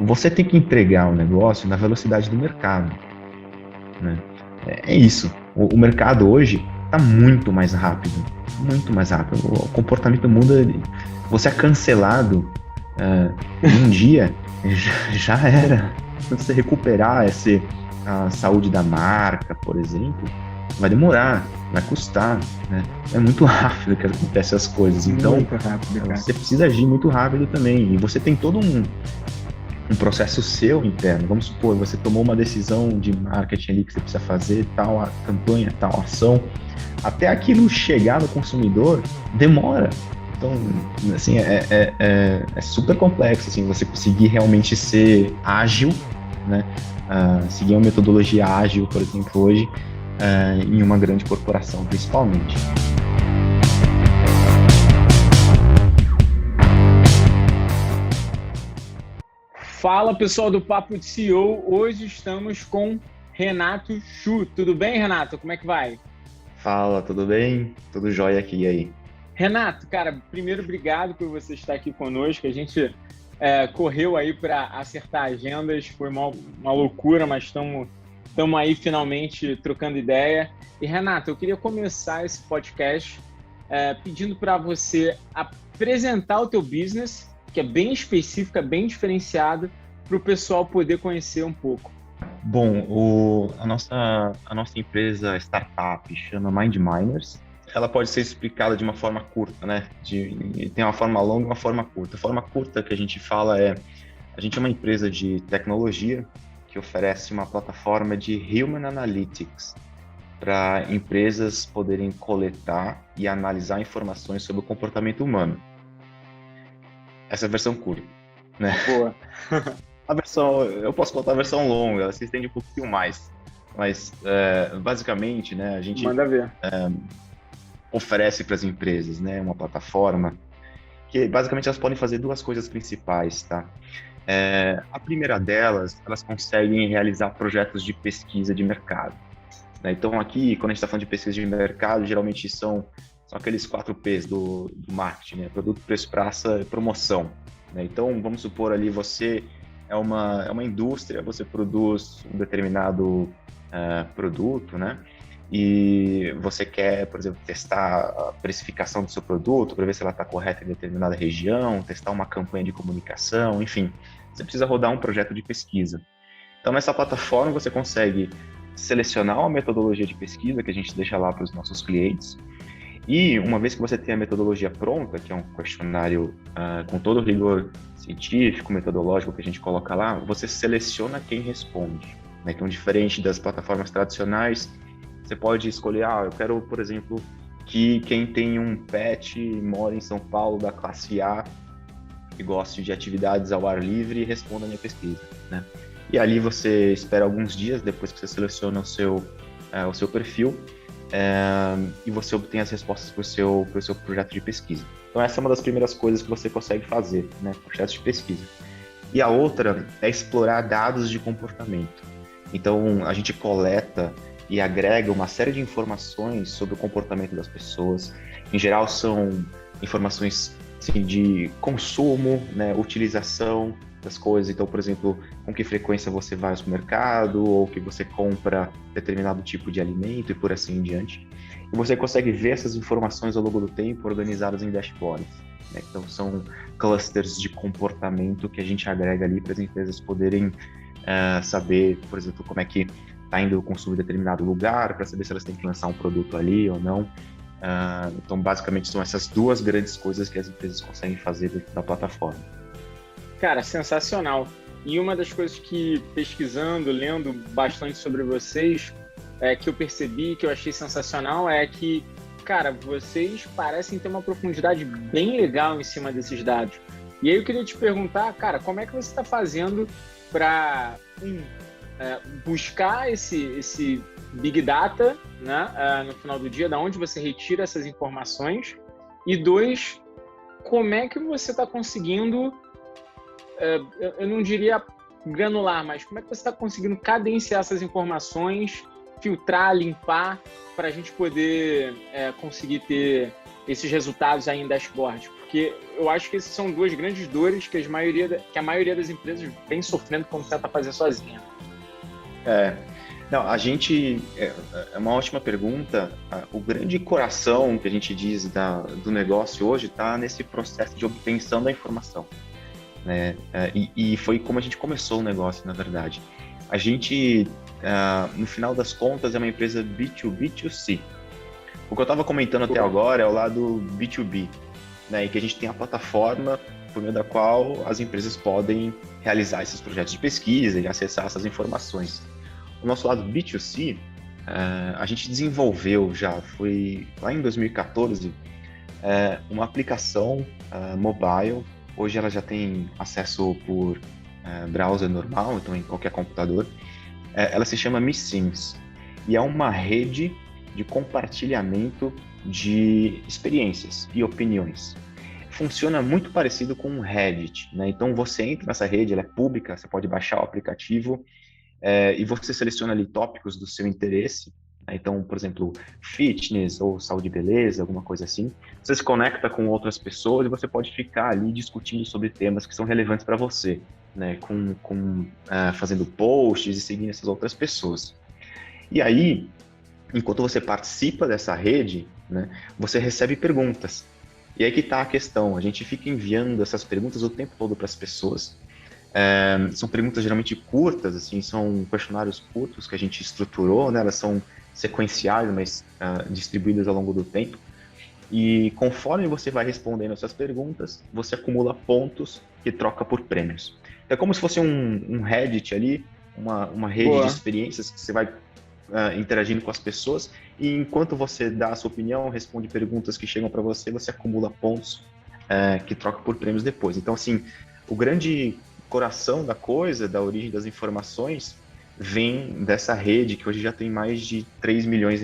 você tem que entregar o negócio na velocidade do mercado, né? É isso. O mercado hoje está muito mais rápido, muito mais rápido. O comportamento muda. Você é cancelado em um dia, já era. Se você recuperar a saúde da marca, por exemplo, vai demorar, vai custar, né? É muito rápido que acontecem as coisas. Então, Muito rápido, cara. você precisa agir muito rápido também. E você tem todo um processo seu interno. Vamos supor, você tomou uma decisão de marketing ali que você precisa fazer, tal a campanha, tal ação. Até aquilo chegar no consumidor, demora. Então, assim, é super complexo, assim, você conseguir realmente ser ágil, né? Seguir uma metodologia ágil, por exemplo, hoje, em uma grande corporação, principalmente. Fala, pessoal do Papo de CEO. Hoje estamos com Renato Chu. Tudo bem, Renato? Como é que vai? Fala, tudo bem? Tudo jóia aqui, e aí? Renato, cara, primeiro, obrigado por você estar aqui conosco. A gente correu aí para acertar agendas, foi uma loucura, mas estamos aí finalmente trocando ideia. E, Renato, eu queria começar esse podcast pedindo para você apresentar o teu business, que é bem específico, é bem diferenciado, para o pessoal poder conhecer um pouco. Bom, a nossa empresa startup chama Mind Miners. Ela pode ser explicada de uma forma curta, né? Tem uma forma longa e uma forma curta. A forma curta que a gente fala a gente é uma empresa de tecnologia que oferece uma plataforma de Human Analytics para empresas poderem coletar e analisar informações sobre o comportamento humano. Essa é a versão curta, né? Boa. Eu posso contar a versão longa, ela se estende um pouquinho mais. Mas, basicamente, né, a gente Manda ver. oferece para as empresas, né, uma plataforma que, basicamente, elas podem fazer duas coisas principais, tá? A primeira delas, elas conseguem realizar projetos de pesquisa de mercado, né? Então, aqui, quando a gente está falando de pesquisa de mercado, geralmente são aqueles 4 P's do marketing, né? Produto, preço, praça e promoção, né? Então, vamos supor ali, você é uma indústria, você produz um determinado produto, né? E você quer, por exemplo, testar a precificação do seu produto, para ver se ela está correta em determinada região, testar uma campanha de comunicação, enfim. Você precisa rodar um projeto de pesquisa. Então, nessa plataforma, você consegue selecionar uma metodologia de pesquisa que a gente deixa lá para os nossos clientes. E uma vez que você tem a metodologia pronta, que é um questionário com todo o rigor científico, metodológico que a gente coloca lá, você seleciona quem responde, né? Então, diferente das plataformas tradicionais, você pode escolher, eu quero, por exemplo, que quem tem um pet mora em São Paulo da classe A e goste de atividades ao ar livre responda a minha pesquisa, né? E ali você espera alguns dias depois que você seleciona o seu perfil, e você obtém as respostas para o seu projeto de pesquisa. Então, essa é uma das primeiras coisas que você consegue fazer, né? Projetos de pesquisa. E a outra é explorar dados de comportamento. Então, a gente coleta e agrega uma série de informações sobre o comportamento das pessoas. Em geral, são informações assim, de consumo, né? Utilização das coisas. Então, por exemplo, com que frequência você vai ao supermercado ou que você compra determinado tipo de alimento e por assim em diante. E você consegue ver essas informações ao longo do tempo organizadas em dashboards, né? Então, são clusters de comportamento que a gente agrega ali para as empresas poderem saber, por exemplo, como é que está indo o consumo em determinado lugar, para saber se elas têm que lançar um produto ali ou não. Então, basicamente, são essas duas grandes coisas que as empresas conseguem fazer dentro da plataforma. Cara, sensacional. E uma das coisas que, pesquisando, lendo bastante sobre vocês, que eu percebi, que eu achei sensacional, é que, cara, vocês parecem ter uma profundidade bem legal em cima desses dados. E aí eu queria te perguntar, cara, como é que você está fazendo para buscar esse Big Data, né, no final do dia, da onde você retira essas informações? E 2, como é que você está conseguindo... eu não diria granular, mas como é que você está conseguindo cadenciar essas informações, filtrar, limpar, para a gente poder conseguir ter esses resultados aí em dashboard? porque eu acho que essas são duas grandes dores que a maioria das empresas vem sofrendo quando tenta fazer sozinha. Não, é uma ótima pergunta. O grande coração que a gente diz do negócio hoje está nesse processo de obtenção da informação, né? E foi como a gente começou o negócio, na verdade. A gente, no final das contas, é uma empresa B2B2C. O que eu estava comentando até agora é o lado B2B, né? E que a gente tem a plataforma por meio da qual as empresas podem realizar esses projetos de pesquisa e acessar essas informações. O nosso lado B2C, a gente desenvolveu foi lá em 2014, uma aplicação mobile. Hoje ela já tem acesso por browser normal, então em qualquer computador. Ela se chama MiSims e é uma rede de compartilhamento de experiências e opiniões. Funciona muito parecido com um Reddit, né? Então você entra nessa rede, ela é pública, você pode baixar o aplicativo e você seleciona ali tópicos do seu interesse, né? Então, por exemplo, fitness ou saúde e beleza, alguma coisa assim. Você se conecta com outras pessoas e você pode ficar ali discutindo sobre temas que são relevantes para você, né? Fazendo posts e seguindo essas outras pessoas. E aí, enquanto você participa dessa rede, né, você recebe perguntas. E aí que está a questão, a gente fica enviando essas perguntas o tempo todo para as pessoas. São perguntas geralmente curtas, assim, são questionários curtos que a gente estruturou, né, elas são sequenciais, mas distribuídas ao longo do tempo. E conforme você vai respondendo essas perguntas, você acumula pontos que troca por prêmios. É como se fosse um Reddit ali, uma rede de experiências que você vai interagindo com as pessoas, e enquanto você dá a sua opinião, responde perguntas que chegam para você, você acumula pontos que troca por prêmios depois. Então, assim, o grande coração da coisa, da origem das informações, vem dessa rede que hoje já tem mais de 3 milhões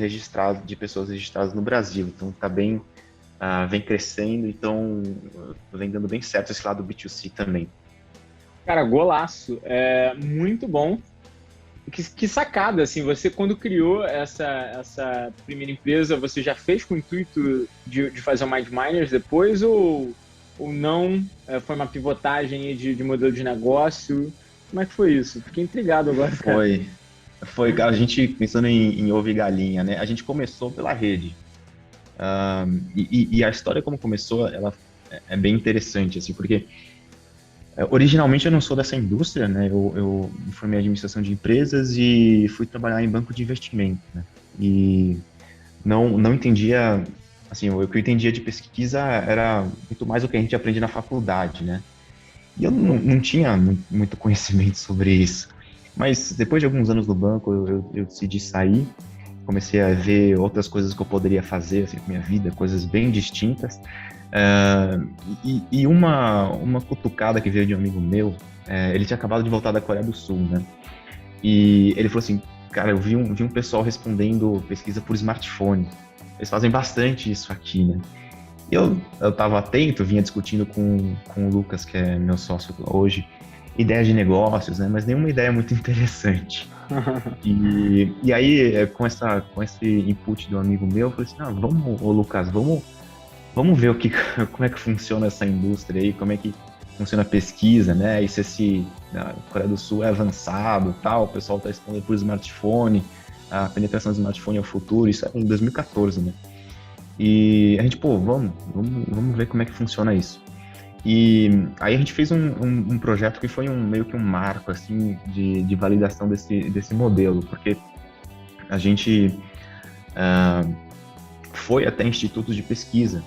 de pessoas registradas no Brasil. Então, vem crescendo, então vem dando bem certo esse lado B2C também. Cara, golaço. Muito bom. Que sacada, assim, você quando criou essa primeira empresa, você já fez com o intuito de fazer o MindMiners depois ou não? Foi uma pivotagem de modelo de negócio? Como é que foi isso? Fiquei intrigado agora, cara. Foi, cara, a gente pensando em ovo e galinha, né? A gente começou pela rede. E a história como começou, ela é bem interessante, assim, porque originalmente eu não sou dessa indústria, né? Eu me formei em administração de empresas e fui trabalhar em banco de investimento, né? E não entendia, assim, o que eu entendia de pesquisa era muito mais o que a gente aprende na faculdade, né? E eu não tinha muito conhecimento sobre isso. Mas depois de alguns anos no banco, eu decidi sair, comecei a ver outras coisas que eu poderia fazer assim, com minha vida, coisas bem distintas. E uma cutucada que veio de um amigo meu, ele tinha acabado de voltar da Coreia do Sul, né? E ele falou assim, cara, eu vi um pessoal respondendo pesquisa por smartphone. Eles fazem bastante isso aqui, né? E eu tava atento, vinha discutindo com o Lucas, que é meu sócio hoje, ideias de negócios, né? Mas nenhuma ideia muito interessante. E aí, com esse input do amigo meu, eu falei assim, Lucas, vamos ver como é que funciona essa indústria aí, como é que funciona a pesquisa, né? E se a Coreia do Sul é avançado, tal, o pessoal está respondendo por smartphone, a penetração do smartphone é o futuro, isso é em 2014, né? E a gente, vamos ver como é que funciona isso. E aí a gente fez um projeto que foi meio que um marco, assim, de validação desse modelo, porque a gente foi até institutos de pesquisa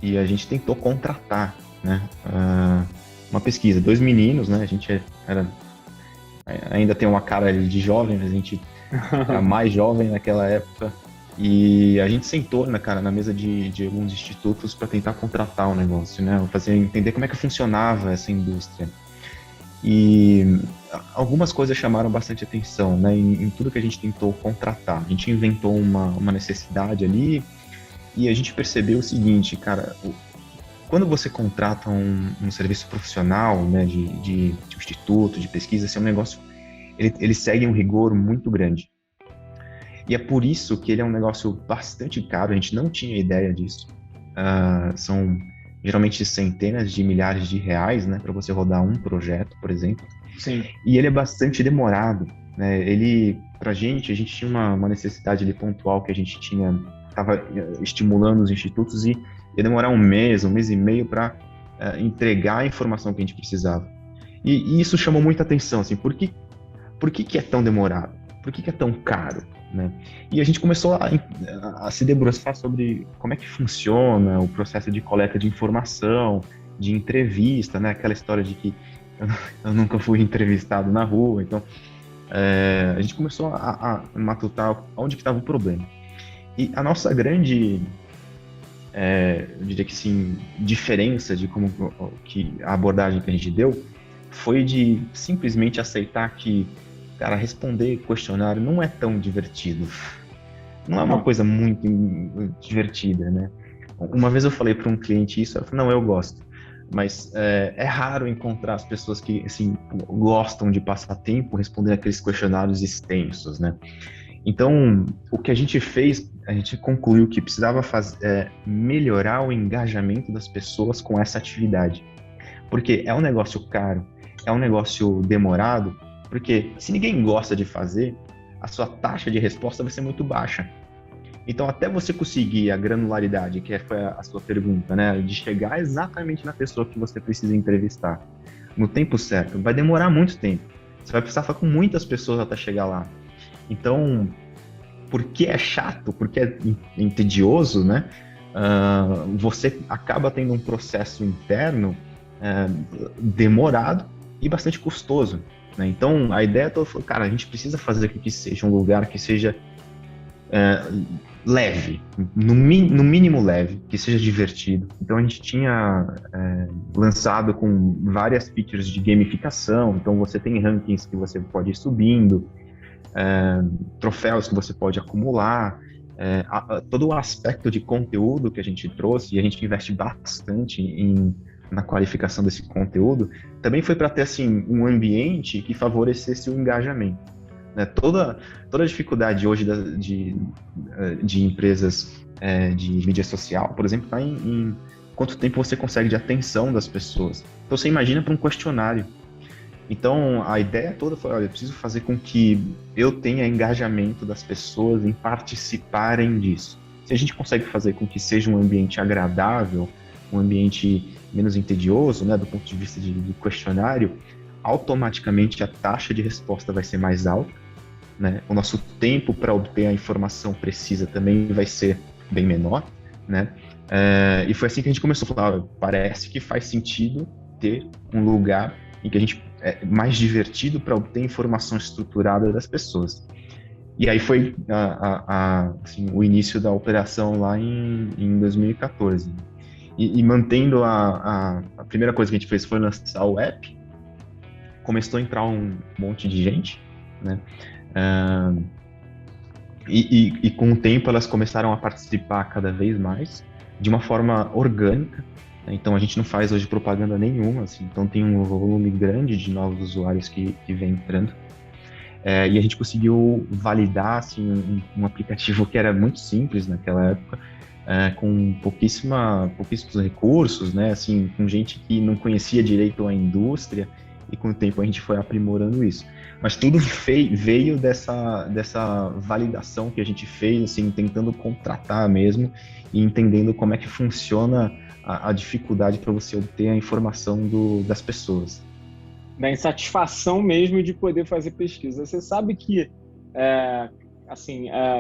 e a gente tentou contratar, né, uma pesquisa. 2 meninos, né, a gente ainda tem uma cara de jovem, mas a gente era mais jovem naquela época. E a gente sentou na mesa de alguns institutos para tentar contratar o negócio, né? Fazer entender como é que funcionava essa indústria. E algumas coisas chamaram bastante atenção, né? Em tudo que a gente tentou contratar. A gente inventou uma necessidade ali e a gente percebeu o seguinte, cara, quando você contrata um serviço profissional, né, de instituto, de pesquisa, esse é um negócio, ele segue um rigor muito grande. E é por isso que ele é um negócio bastante caro, a gente não tinha ideia disso. São geralmente centenas de milhares de reais, né, para você rodar um projeto, por exemplo. Sim. E ele é bastante demorado, né? Ele, pra gente, a gente tinha uma necessidade ali pontual que a gente estava estimulando os institutos e ia demorar um mês e meio para entregar a informação que a gente precisava. E isso chamou muita atenção, assim, por que é tão demorado? Por que é tão caro? Né? E a gente começou a se debruçar sobre como é que funciona o processo de coleta de informação, de entrevista, né? Aquela história de que eu nunca fui entrevistado na rua, então a gente começou a matutar onde que estava o problema. E a nossa grande, eu diria que sim, diferença de como que a abordagem que a gente deu foi de simplesmente aceitar que, cara, responder questionário não é tão divertido. Não é uma coisa muito divertida, né? Uma vez eu falei para um cliente isso, ela falou, não, eu gosto. Mas é raro encontrar as pessoas que, assim, gostam de passar tempo respondendo aqueles questionários extensos, né? Então, o que a gente fez, a gente concluiu que precisava melhorar o engajamento das pessoas com essa atividade. Porque é um negócio caro, é um negócio demorado, porque se ninguém gosta de fazer, a sua taxa de resposta vai ser muito baixa. Então, até você conseguir a granularidade, que foi a sua pergunta, né, de chegar exatamente na pessoa que você precisa entrevistar, no tempo certo, vai demorar muito tempo. Você vai precisar falar com muitas pessoas até chegar lá. Então, porque é chato, porque é tedioso, né, você acaba tendo um processo interno demorado e bastante custoso, né? Então, a ideia toda foi, cara, a gente precisa fazer com que seja um lugar que seja leve, no mínimo leve, que seja divertido. Então, a gente tinha lançado com várias features de gamificação, então você tem rankings que você pode ir subindo, troféus que você pode acumular, todo o aspecto de conteúdo que a gente trouxe, e a gente investe bastante na qualificação desse conteúdo, também foi para ter assim, um ambiente que favorecesse o engajamento. Né? Toda a dificuldade hoje de empresas de mídia social, por exemplo, está em quanto tempo você consegue de atenção das pessoas. Então você imagina para um questionário. Então a ideia toda foi, olha, eu preciso fazer com que eu tenha engajamento das pessoas em participarem disso. Se a gente consegue fazer com que seja um ambiente agradável, um ambiente menos entedioso, né, do ponto de vista de questionário, automaticamente a taxa de resposta vai ser mais alta, né? O nosso tempo para obter a informação precisa também vai ser bem menor, né? E foi assim que a gente começou a falar, parece que faz sentido ter um lugar em que a gente é mais divertido para obter informação estruturada das pessoas. E aí foi assim, o início da operação lá em 2014. E mantendo a primeira coisa que a gente fez foi lançar o app, começou a entrar um monte de gente, né? E com o tempo elas começaram a participar cada vez mais, de uma forma orgânica, né? Então a gente não faz hoje propaganda nenhuma, assim, então tem um volume grande de novos usuários que vem entrando. E a gente conseguiu validar assim, um aplicativo que era muito simples naquela época, com pouquíssimos recursos, né? Assim, com gente que não conhecia direito a indústria, e com o tempo a gente foi aprimorando isso. Mas tudo veio dessa validação que a gente fez, assim, tentando contratar mesmo e entendendo como é que funciona a dificuldade para você obter a informação das pessoas. Da insatisfação mesmo de poder fazer pesquisa. Você sabe que,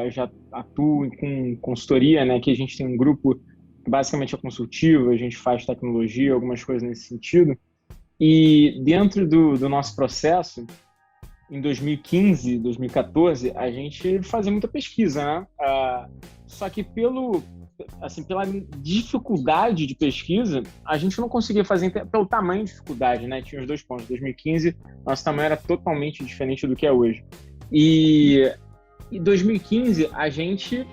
eu já atuo com consultoria, né, que a gente tem um grupo que basicamente é consultivo, a gente faz tecnologia, algumas coisas nesse sentido, e dentro do nosso processo, em 2015, 2014, a gente fazia muita pesquisa, né? Só que pela dificuldade de pesquisa, a gente não conseguia fazer pelo tamanho de dificuldade, né? Tinha os dois pontos. Em 2015, nosso tamanho era totalmente diferente do que é hoje. E em 2015, a gente,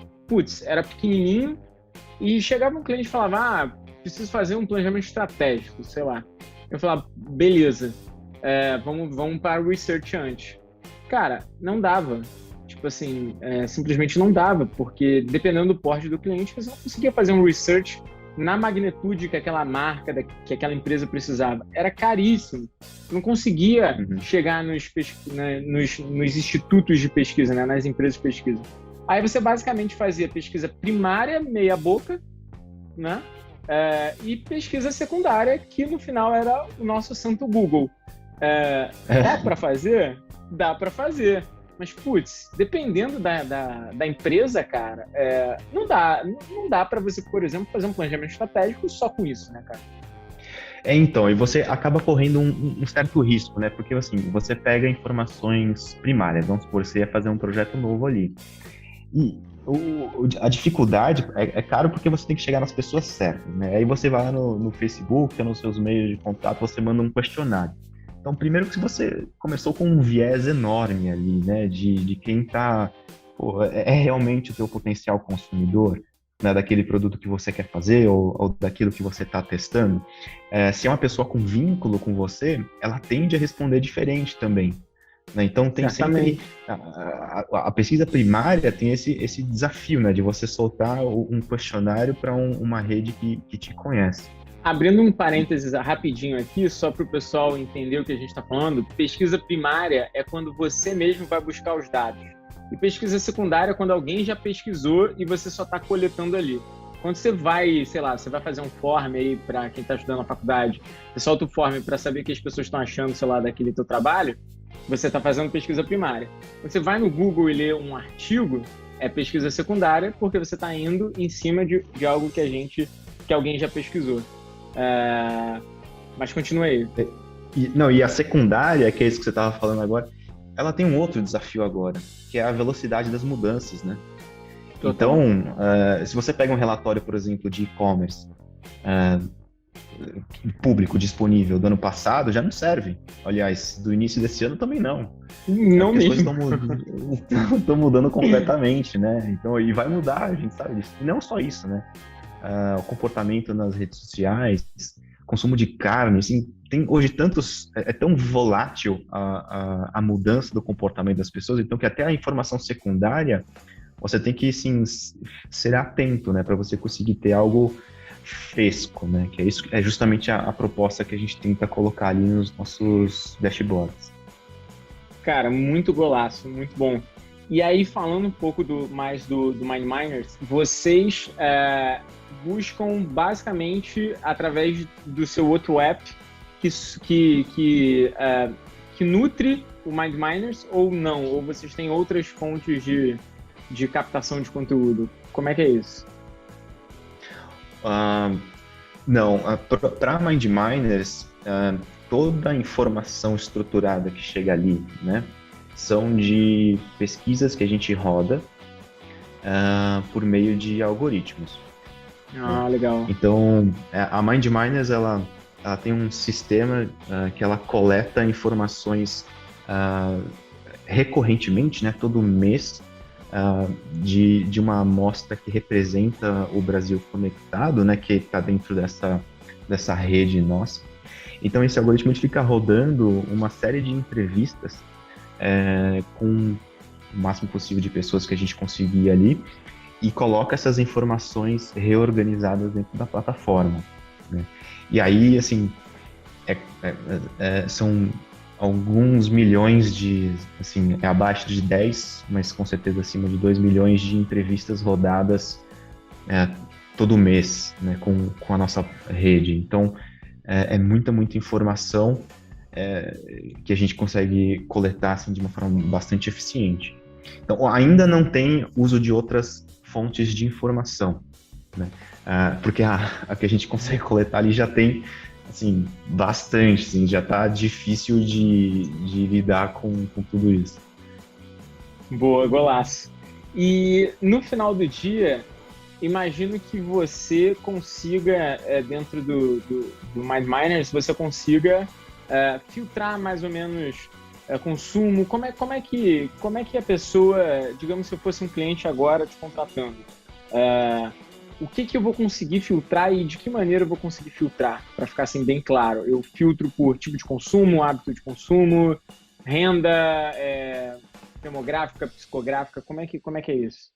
era pequenininho e chegava um cliente e falava, preciso fazer um planejamento estratégico, sei lá. Eu falava, beleza, vamos para o research antes. Cara, não dava. Tipo assim, simplesmente não dava, porque dependendo do porte do cliente, você não conseguia fazer um research na magnitude que aquela marca, que aquela empresa precisava. Era caríssimo. Não conseguia chegar nos institutos de pesquisa, né? Nas empresas de pesquisa. Aí você basicamente fazia pesquisa primária, meia boca, né? E pesquisa secundária, que no final era o nosso santo Google. Dá para fazer? Dá para fazer. Mas, putz, dependendo da empresa, cara, não dá para você, por exemplo, fazer um planejamento estratégico só com isso, né, cara? Então, e você acaba correndo um certo risco, né? Porque, assim, você pega informações primárias, vamos supor, você ia fazer um projeto novo ali. E a dificuldade é caro porque você tem que chegar nas pessoas certas, né? Aí você vai lá no Facebook, nos seus meios de contato, você manda um questionário. Então, primeiro que você começou com um viés enorme ali, né? De quem tá... Pô, realmente o teu potencial consumidor, né, daquele produto que você quer fazer ou daquilo que você está testando. Se é uma pessoa com vínculo com você, ela tende a responder diferente também. Né? Então, tem Certamente. sempre... A pesquisa primária tem esse desafio, né? De você soltar um questionário para uma rede que te conhece. Abrindo um parênteses rapidinho aqui, só para o pessoal entender o que a gente está falando, pesquisa primária é quando você mesmo vai buscar os dados. E pesquisa secundária é quando alguém já pesquisou e você só está coletando ali. Quando você vai, sei lá, você vai fazer um form aí para quem está estudando na faculdade, você solta o form para saber o que as pessoas estão achando, sei lá, daquele teu trabalho, você está fazendo pesquisa primária. Quando você vai no Google e lê um artigo, é pesquisa secundária, porque você está indo em cima de algo que alguém já pesquisou. Mas continua aí. E a secundária, que é isso que você estava falando agora, ela tem um outro desafio agora, que é a velocidade das mudanças, né? Total. Então, se você pega um relatório, por exemplo, de e-commerce público disponível do ano passado, já não serve. Aliás, do início desse ano também não. Não mesmo. As coisas estão mudando completamente, né? Então, e vai mudar, a gente sabe disso. E não só isso, né? O comportamento nas redes sociais, consumo de carne, assim, tem hoje tantos... É tão volátil a mudança do comportamento das pessoas, então que até a informação secundária você tem que, sim, ser atento, né, para você conseguir ter algo fresco, né, que é justamente a proposta que a gente tenta colocar ali nos nossos dashboards. Cara, muito golaço, muito bom. E aí, falando um pouco mais do MindMiners, vocês buscam basicamente através do seu outro app que nutre o MindMiners ou não? Ou vocês têm outras fontes de captação de conteúdo? Como é que é isso? Não, para MindMiners, toda a informação estruturada que chega ali, né, são de pesquisas que a gente roda por meio de algoritmos. Legal. Então, a MindMiners, ela tem um sistema que ela coleta informações recorrentemente, né, todo mês, de uma amostra que representa o Brasil conectado, né, que está dentro dessa rede nossa. Então, esse algoritmo fica rodando uma série de entrevistas com o máximo possível de pessoas que a gente conseguir ali e coloca essas informações reorganizadas dentro da plataforma, né? E aí, assim, são alguns milhões assim, abaixo de 10, mas com certeza acima de 2 milhões de entrevistas rodadas todo mês, né, com a nossa rede. Então, é muita informação que a gente consegue coletar assim, de uma forma bastante eficiente. Então, ainda não tem uso de outras fontes de informação, né? Porque a que a gente consegue coletar ali já tem assim, bastante, assim, já está difícil de lidar com tudo isso. Boa, golaço. E no final do dia, imagino que você consiga, dentro do MindMiners, você consiga filtrar mais ou menos consumo. Como é que a pessoa, digamos, se eu fosse um cliente agora te contratando, o que eu vou conseguir filtrar e de que maneira eu vou conseguir filtrar, para ficar assim bem claro? Eu filtro por tipo de consumo, hábito de consumo, renda, demográfica, psicográfica, como é que é isso?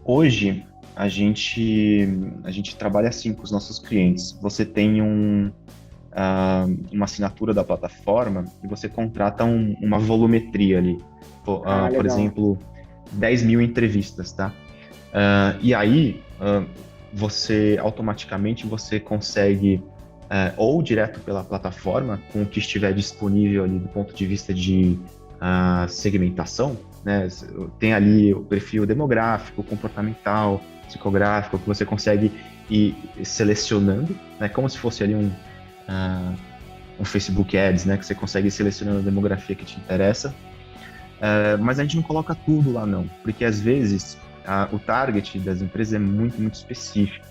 Hoje, a gente, a gente trabalha assim com os nossos clientes. Você tem uma assinatura da plataforma e você contrata uma volumetria ali. Ah, Por legal. exemplo, 10 mil entrevistas, tá? E aí, você automaticamente você consegue, ou direto pela plataforma, com o que estiver disponível ali do ponto de vista de segmentação, né? Tem ali o perfil demográfico, comportamental, psicográfico, que você consegue ir selecionando, né? Como se fosse ali ah, um Facebook Ads, né? Que você consegue ir selecionando a demografia que te interessa. Mas a gente não coloca tudo lá, não, porque às vezes o target das empresas é muito, muito específico.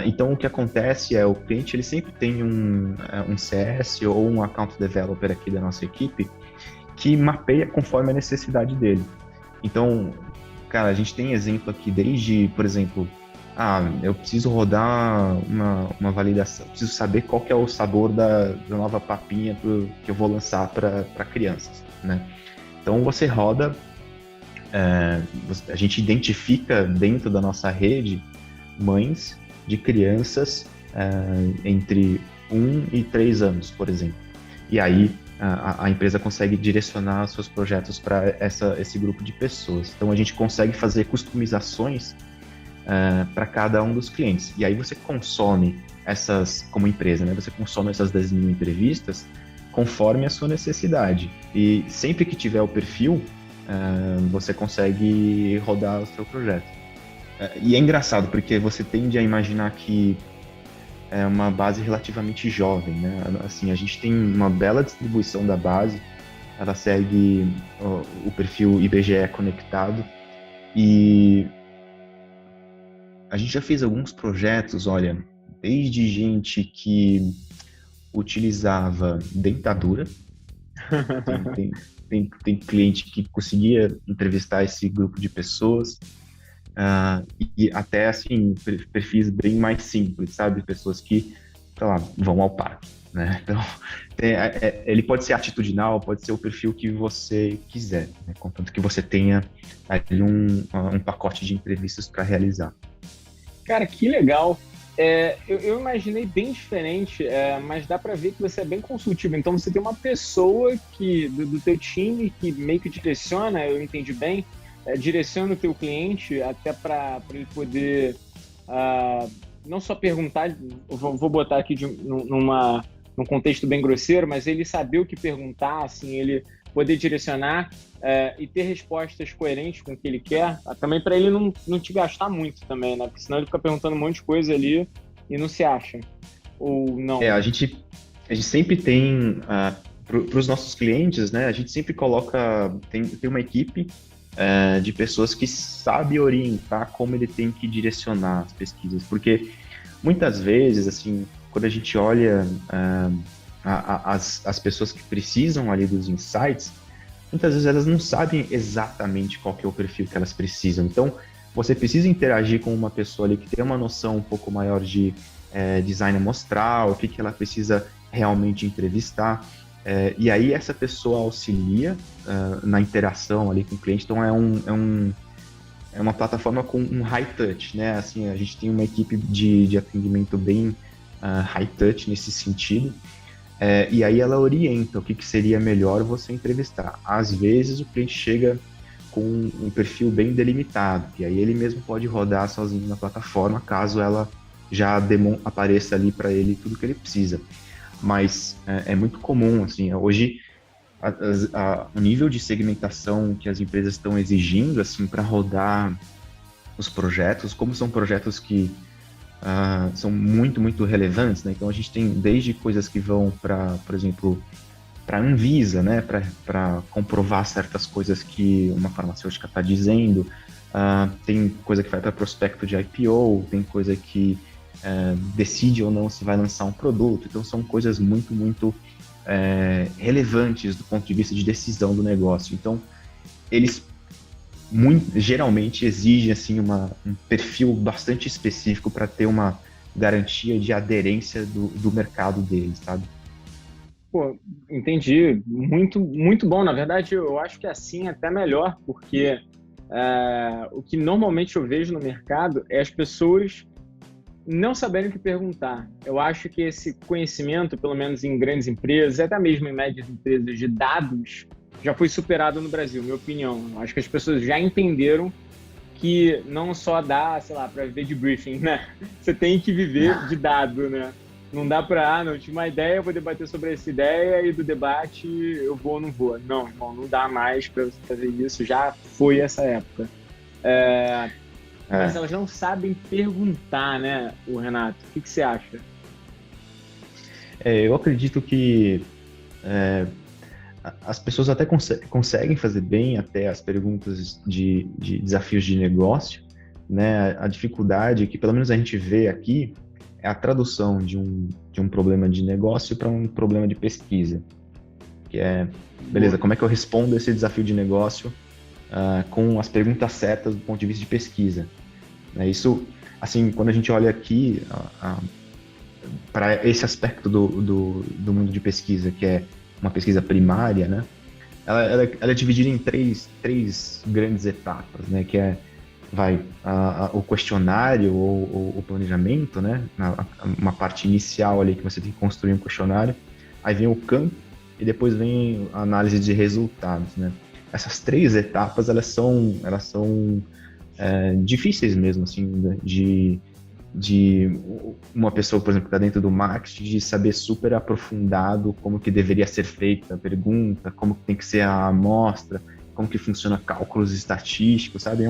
Então, o que acontece é o cliente ele sempre tem um CS ou um account developer aqui da nossa equipe que mapeia conforme a necessidade dele. Então, cara, a gente tem exemplo aqui desde, por exemplo, eu preciso rodar uma validação, preciso saber qual que é o sabor da nova papinha que eu vou lançar para crianças, né? Então você roda, a gente identifica dentro da nossa rede mães de crianças entre 1 e 3 anos, por exemplo. E aí a empresa consegue direcionar seus projetos para esse grupo de pessoas. Então a gente consegue fazer customizações para cada um dos clientes. E aí você consome como empresa, né? Você consome essas 10 mil entrevistas conforme a sua necessidade. E sempre que tiver o perfil, você consegue rodar o seu projeto. E é engraçado, porque você tende a imaginar que é uma base relativamente jovem, né? Assim, a gente tem uma bela distribuição da base, ela segue o perfil IBGE conectado, e a gente já fez alguns projetos, olha, desde gente que utilizava dentadura, tem cliente que conseguia entrevistar esse grupo de pessoas, e até, assim, perfis bem mais simples, sabe? Pessoas que, sei lá, vão ao parque, né? Então, ele pode ser atitudinal, pode ser o perfil que você quiser, né? Contanto que você tenha ali um pacote de entrevistas para realizar. Cara, que legal. Eu imaginei bem diferente, mas dá para ver que você é bem consultivo. Então você tem uma pessoa do teu time que meio que direciona, eu entendi bem, direciona o teu cliente até para ele poder não só perguntar, vou botar aqui num contexto bem grosseiro, mas ele saber o que perguntar, assim, ele poder direcionar e ter respostas coerentes com o que ele quer, também para ele não te gastar muito também, né? Porque senão ele fica perguntando um monte de coisa ali e não se acha. Ou não. A gente sempre tem, para os nossos clientes, né, a gente sempre tem uma equipe de pessoas que sabe orientar como ele tem que direcionar as pesquisas, porque muitas vezes, assim, quando a gente olha as pessoas que precisam ali dos insights, muitas vezes elas não sabem exatamente qual que é o perfil que elas precisam. Então, você precisa interagir com uma pessoa ali que tem uma noção um pouco maior de design amostral, o que ela precisa realmente entrevistar. E aí essa pessoa auxilia na interação ali com o cliente. Então, é uma plataforma com um high touch, né? Assim, a gente tem uma equipe de atendimento bem high touch nesse sentido. E aí ela orienta o que seria melhor você entrevistar. Às vezes o cliente chega com um perfil bem delimitado, e aí ele mesmo pode rodar sozinho na plataforma, caso ela já apareça ali para ele tudo que ele precisa. Mas é muito comum, assim, hoje o nível de segmentação que as empresas estão exigindo, assim, para rodar os projetos, como são projetos que são muito, muito relevantes, né? Então a gente tem desde coisas que vão para, por exemplo, para a Anvisa, né? Para comprovar certas coisas que uma farmacêutica está dizendo, tem coisa que vai para prospecto de IPO, tem coisa que decide ou não se vai lançar um produto. Então são coisas muito, muito relevantes do ponto de vista de decisão do negócio. Então eles geralmente exige assim um perfil bastante específico para ter uma garantia de aderência do mercado deles, sabe? Pô, entendi. Muito, muito bom. Na verdade, eu acho que assim é até melhor, porque O que normalmente eu vejo no mercado é as pessoas não saberem o que perguntar. Eu acho que esse conhecimento, pelo menos em grandes empresas, até mesmo em médias empresas de dados, já foi superado no Brasil, minha opinião. Eu acho que as pessoas já entenderam que não só dá, sei lá, para viver de briefing, né? Você tem que viver de dado, né? Não dá para, não, tinha uma ideia, eu vou debater sobre essa ideia e do debate eu vou ou não vou. Não, irmão, não dá mais para você fazer isso, já foi essa época. Mas elas não sabem perguntar, né, o Renato? O que você acha? Eu acredito que as pessoas até conseguem fazer bem até as perguntas de desafios de negócio, né? A dificuldade que pelo menos a gente vê aqui é a tradução de um problema de negócio para um problema de pesquisa, que é, beleza, como é que eu respondo esse desafio de negócio com as perguntas certas do ponto de vista de pesquisa? Isso, assim, quando a gente olha aqui para esse aspecto do mundo de pesquisa, que é uma pesquisa primária, né? Ela é dividida em três grandes etapas, né? Que é o questionário ou o planejamento, né? Uma parte inicial ali que você tem que construir um questionário. Aí vem o campo e depois vem a análise de resultados, né? Essas três etapas, elas são difíceis mesmo, assim, de uma pessoa, por exemplo, que está dentro do marketing, de saber super aprofundado como que deveria ser feita a pergunta, como que tem que ser a amostra, como que funciona cálculos estatísticos, sabe?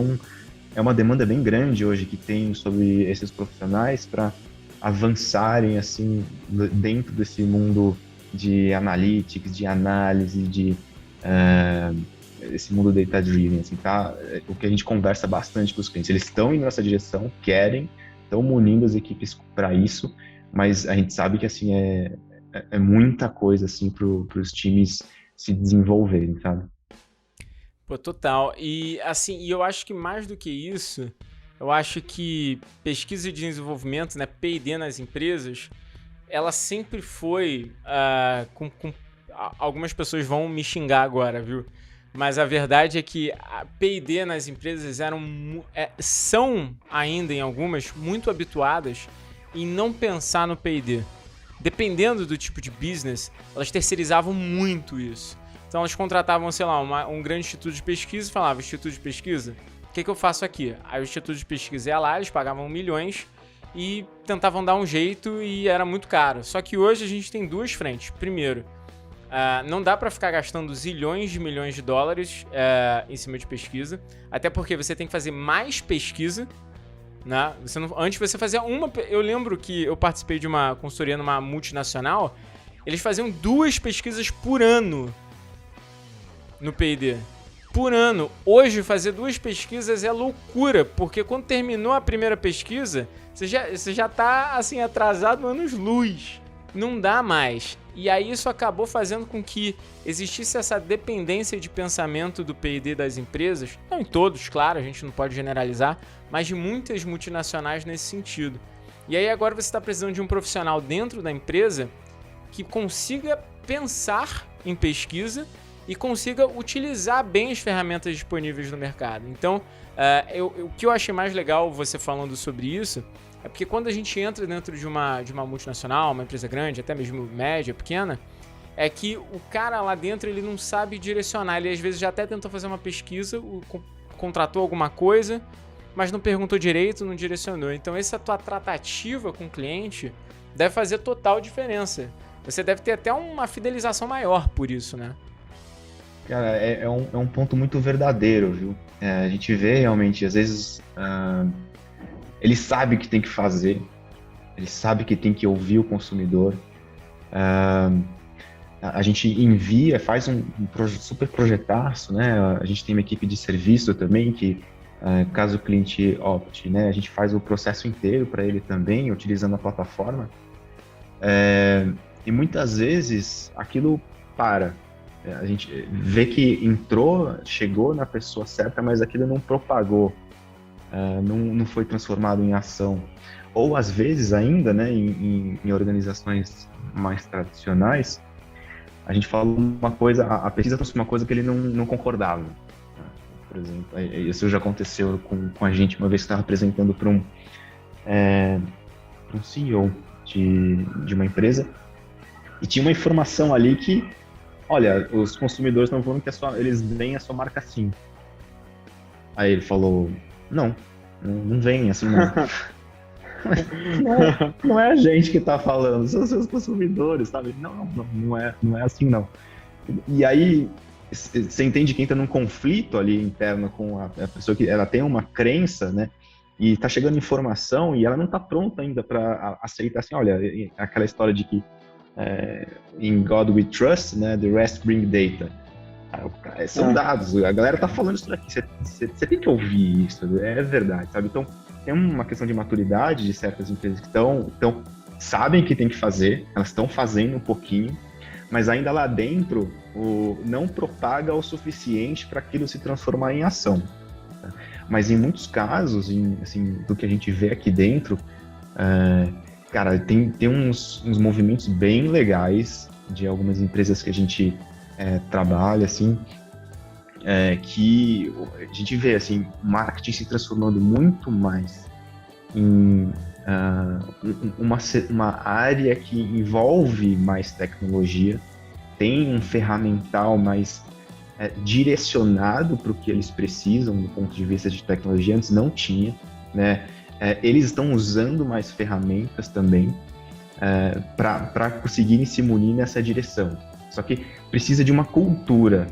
É uma demanda bem grande hoje que tem sobre esses profissionais para avançarem, assim, dentro desse mundo de analytics, de análise, esse mundo data-driven, assim, tá? O que a gente conversa bastante com os clientes, eles estão indo nessa direção, querem, estão munindo as equipes para isso, mas a gente sabe que assim é muita coisa assim para os times se desenvolverem, sabe? Pô, total. E assim, eu acho que mais do que isso, eu acho que pesquisa e desenvolvimento, né, P&D nas empresas, ela sempre foi algumas pessoas vão me xingar agora, viu? Mas a verdade é que a P&D nas empresas são ainda em algumas muito habituadas em não pensar no P&D. Dependendo do tipo de business, elas terceirizavam muito isso. Então elas contratavam, sei lá, um grande instituto de pesquisa e falavam, instituto de pesquisa, o que eu faço aqui? Aí o instituto de pesquisa ia lá, eles pagavam milhões e tentavam dar um jeito e era muito caro. Só que hoje a gente tem duas frentes. Primeiro, não dá para ficar gastando zilhões de milhões de dólares em cima de pesquisa, até porque você tem que fazer mais pesquisa, né? Antes você fazia uma... Eu lembro que eu participei de uma consultoria numa multinacional, eles faziam 2 pesquisas por ano no P&D. Por ano. Hoje, fazer 2 pesquisas é loucura, porque quando terminou a primeira pesquisa, você já tá assim, atrasado anos-luz. Não dá mais. E aí isso acabou fazendo com que existisse essa dependência de pensamento do P&D das empresas, não em todos, claro, a gente não pode generalizar, mas de muitas multinacionais nesse sentido. E aí agora você está precisando de um profissional dentro da empresa que consiga pensar em pesquisa e consiga utilizar bem as ferramentas disponíveis no mercado. Então, o que eu achei mais legal você falando sobre isso é porque quando a gente entra dentro de uma multinacional, uma empresa grande, até mesmo média, pequena, é que o cara lá dentro ele não sabe direcionar. Ele às vezes já até tentou fazer uma pesquisa, contratou alguma coisa, mas não perguntou direito, não direcionou. Então essa tua tratativa com o cliente deve fazer total diferença. Você deve ter até uma fidelização maior por isso, né? Cara, é um ponto muito verdadeiro, viu? A gente vê realmente, às vezes... ele sabe o que tem que fazer, ele sabe que tem que ouvir o consumidor. A gente envia, faz um super projetaço, né? A gente tem uma equipe de serviço também que, caso o cliente opte, né? A gente faz o processo inteiro para ele também, utilizando a plataforma. E muitas vezes aquilo para. A gente vê que entrou, chegou na pessoa certa, mas aquilo não propagou. Não foi transformado em ação. Ou, às vezes, ainda, né, em organizações mais tradicionais, a gente fala uma coisa, a pesquisa trouxe uma coisa que ele não concordava. por exemplo. Isso já aconteceu com a gente uma vez que estava apresentando para um CEO de uma empresa, e tinha uma informação ali que, olha, os consumidores não vão que eles veem a sua marca assim. Aí ele falou, não vem assim não. Não é a gente que está falando, são os seus consumidores, sabe? Não é assim não. E aí você entende que entra num conflito ali interno com a pessoa que ela tem uma crença, né? E está chegando informação e ela não está pronta ainda para aceitar assim, olha, aquela história de que in God we trust, né? The rest bring data. São dados, a galera tá falando isso daqui, você tem que ouvir isso, é verdade, sabe? Então, tem uma questão de maturidade de certas empresas que sabem o que tem que fazer, elas estão fazendo um pouquinho, mas ainda lá dentro não propaga o suficiente para aquilo se transformar em ação. Tá? Mas em muitos casos, assim, do que a gente vê aqui dentro, cara, tem uns movimentos bem legais de algumas empresas que a gente trabalha, assim, que a gente vê, assim, o marketing se transformando muito mais em uma área que envolve mais tecnologia, tem um ferramental mais direcionado para o que eles precisam do ponto de vista de tecnologia, antes não tinha, né? Eles estão usando mais ferramentas também para conseguirem se munir nessa direção. Só que precisa de uma cultura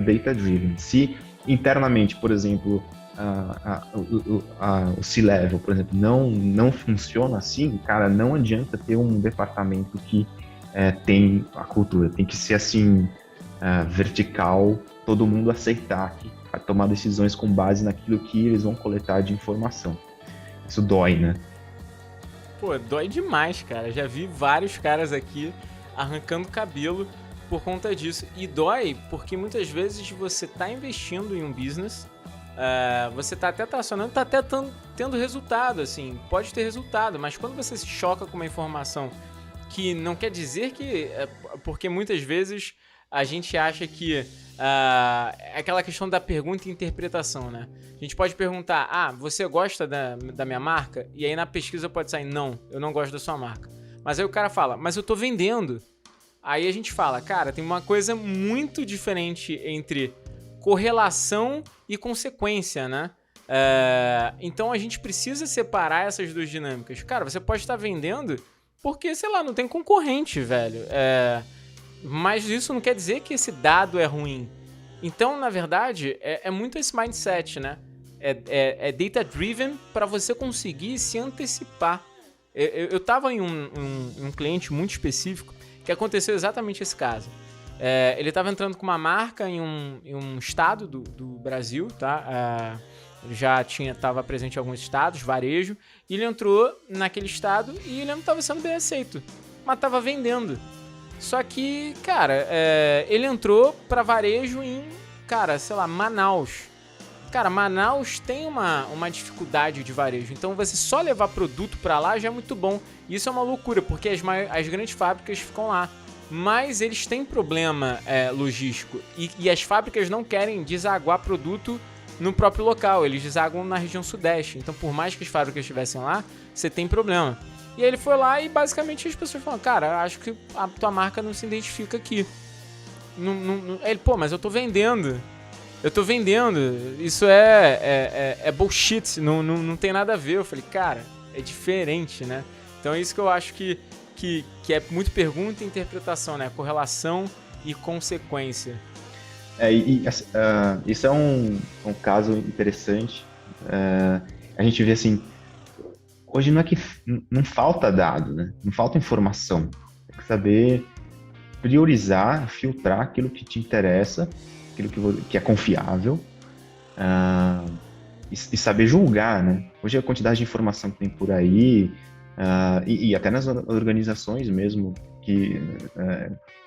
data-driven. Se internamente, por exemplo, o C-Level, por exemplo, não funciona assim, cara, não adianta ter um departamento que tem a cultura. Tem que ser assim, vertical, todo mundo aceitar que vai tomar decisões com base naquilo que eles vão coletar de informação. Isso dói, né? Pô, dói demais, cara. Já vi vários caras aqui arrancando cabelo por conta disso. E dói porque muitas vezes você tá investindo em um business, você tá até tracionando, tá até tendo resultado, assim, pode ter resultado, mas quando você se choca com uma informação que não quer dizer que... porque muitas vezes a gente acha que é aquela questão da pergunta e interpretação, né? A gente pode perguntar, você gosta da minha marca? E aí na pesquisa pode sair, não, eu não gosto da sua marca. Mas aí o cara fala, mas eu tô vendendo. Aí a gente fala, cara, tem uma coisa muito diferente entre correlação e consequência, né? Então a gente precisa separar essas duas dinâmicas. Cara, você pode estar vendendo porque, sei lá, não tem concorrente, velho. Mas isso não quer dizer que esse dado é ruim. Então, na verdade, é muito esse mindset, né? É data-driven para você conseguir se antecipar. Eu tava em um cliente muito específico que aconteceu exatamente esse caso. Ele estava entrando com uma marca em um estado do Brasil, tá? Ele já estava presente em alguns estados, varejo, e ele entrou naquele estado e ele não estava sendo bem aceito, mas estava vendendo. Só que, cara, ele entrou para varejo em, cara, sei lá, Manaus. Cara, Manaus tem uma dificuldade de varejo, então você só levar produto para lá já é muito bom. Isso é uma loucura, porque as grandes fábricas ficam lá. Mas eles têm problema logístico e as fábricas não querem desaguar produto no próprio local, eles desaguam na região sudeste. Então, por mais que as fábricas estivessem lá, você tem problema. E aí ele foi lá e basicamente as pessoas falaram, cara, acho que a tua marca não se identifica aqui. Ele, pô, mas eu tô vendendo. Isso é bullshit, não tem nada a ver. Eu falei, cara, é diferente, né? Então é isso que eu acho que é muito pergunta e interpretação, né? Correlação e consequência. Isso é um caso interessante. A gente vê assim, hoje não é que não falta dado, né? Não falta informação. Tem que saber priorizar, filtrar aquilo que te interessa, aquilo que é confiável, e saber julgar, né? Hoje a quantidade de informação que tem por aí, e até nas organizações mesmo que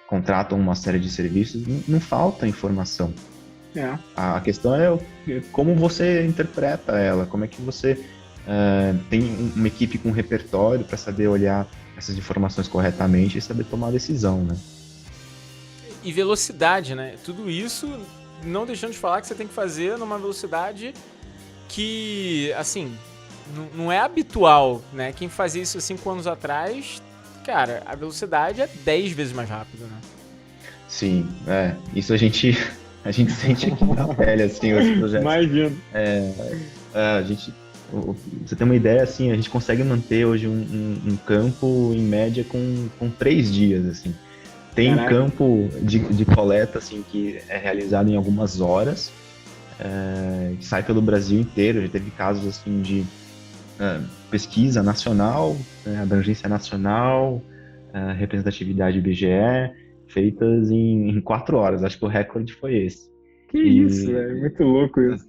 contratam uma série de serviços, não falta informação. A questão é como você interpreta ela, como é que você tem uma equipe com um repertório para saber olhar essas informações corretamente e saber tomar a decisão, né? E velocidade, né? Tudo isso não deixando de falar que você tem que fazer numa velocidade que, assim, não é habitual, né? Quem fazia isso 5 anos atrás, cara, a velocidade é 10 vezes mais rápida, né? Sim, isso a gente sente aqui na pele, assim, os projetos. Imagino. Você tem uma ideia, assim, a gente consegue manter hoje um campo, em média, com 3 dias, assim. Tem Caraca. campo de coleta, assim, que é realizado em algumas horas, que sai pelo Brasil inteiro. Já teve casos, assim, de pesquisa nacional, abrangência nacional, representatividade IBGE, feitas em 4 horas. Acho que o recorde foi esse. Que isso, velho. Muito louco isso.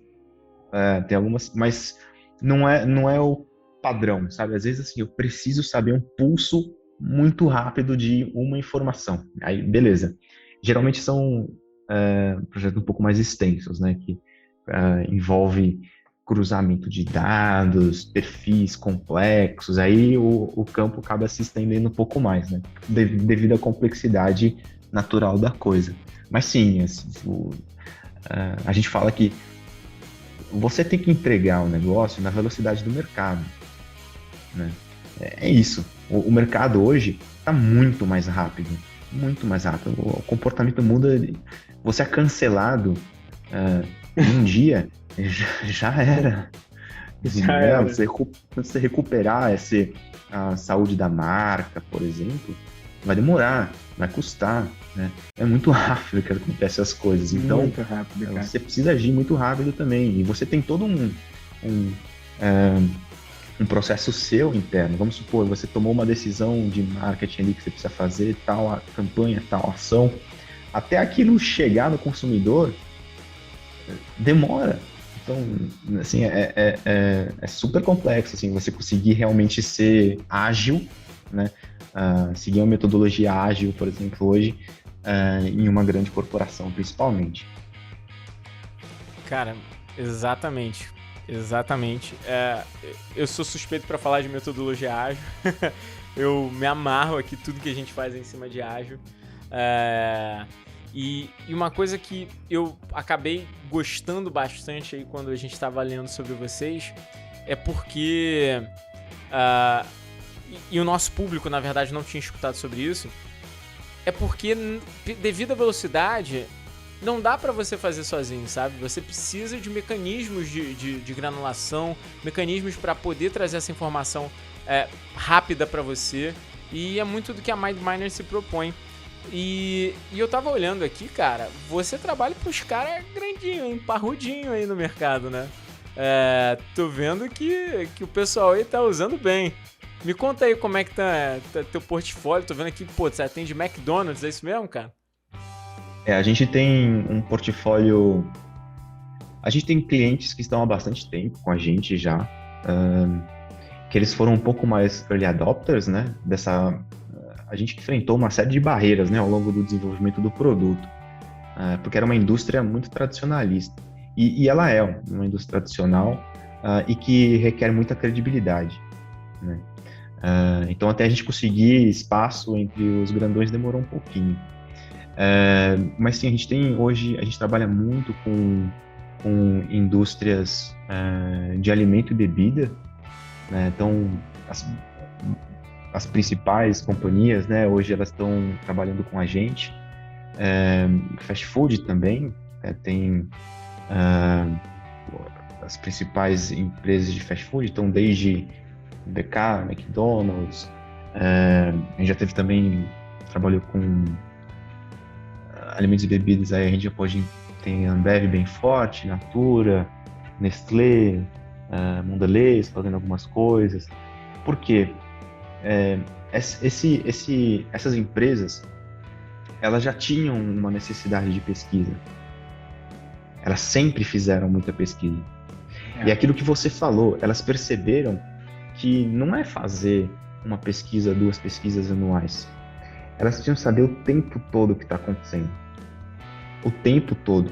Tem algumas, mas não é o padrão, sabe? Às vezes, assim, eu preciso saber um pulso muito rápido de uma informação. Aí, beleza. Geralmente são projetos um pouco mais extensos, né? Que envolve cruzamento de dados, perfis complexos. Aí o campo acaba se estendendo um pouco mais, né? Devido à complexidade natural da coisa. Mas sim, assim, a gente fala que você tem que entregar o negócio na velocidade do mercado, né? É isso. O mercado hoje está muito mais rápido. Muito mais rápido. O comportamento muda. Você é cancelado em um dia, já era. Você recuperar a saúde da marca, por exemplo, vai demorar, vai custar, né? É muito rápido que acontecem as coisas. Então, muito rápido, cara. Você precisa agir muito rápido também. E você tem todo um processo seu interno. Vamos supor, você tomou uma decisão de marketing ali que você precisa fazer, tal a campanha, tal ação. Até aquilo chegar no consumidor, demora. Então, assim, é super complexo, assim, você conseguir realmente ser ágil, né? Seguir uma metodologia ágil, por exemplo, hoje, em uma grande corporação, principalmente. Cara, exatamente. Eu sou suspeito para falar de metodologia ágil. Eu me amarro aqui, tudo que a gente faz é em cima de ágil. E uma coisa que eu acabei gostando bastante aí quando a gente estava lendo sobre vocês é porque... e o nosso público, na verdade, não tinha escutado sobre isso. É porque, devido à velocidade, não dá pra você fazer sozinho, sabe? Você precisa de mecanismos de granulação, mecanismos para poder trazer essa informação rápida pra você. E é muito do que a MindMiner se propõe. E eu tava olhando aqui, cara, você trabalha pros caras grandinho, hein? Parrudinho aí no mercado, né? Tô vendo que o pessoal aí tá usando bem. Me conta aí como é que tá teu portfólio. Tô vendo aqui, pô, você atende McDonald's, é isso mesmo, cara? A gente tem um portfólio... A gente tem clientes que estão há bastante tempo com a gente já, que eles foram um pouco mais early adopters, né? A gente enfrentou uma série de barreiras, né, ao longo do desenvolvimento do produto, porque era uma indústria muito tradicionalista. E ela é uma indústria tradicional e que requer muita credibilidade, né? Então, até a gente conseguir espaço entre os grandões demorou um pouquinho. Mas sim, a gente trabalha muito com indústrias de alimento e bebida, né? Então, as principais companhias, né, hoje elas estão trabalhando com a gente. Fast food também, tem as principais empresas de fast food, então desde BK, McDonald's, a gente já teve também, trabalhou com alimentos e bebidas, aí a gente já tem Ambev bem forte, Natura, Nestlé, Mondelez fazendo algumas coisas. Por quê? Essas empresas, elas já tinham uma necessidade de pesquisa. Elas sempre fizeram muita pesquisa. E aquilo que você falou, elas perceberam que não é fazer uma pesquisa, 2 pesquisas anuais. Elas precisam saber o tempo todo o que está acontecendo. O tempo todo.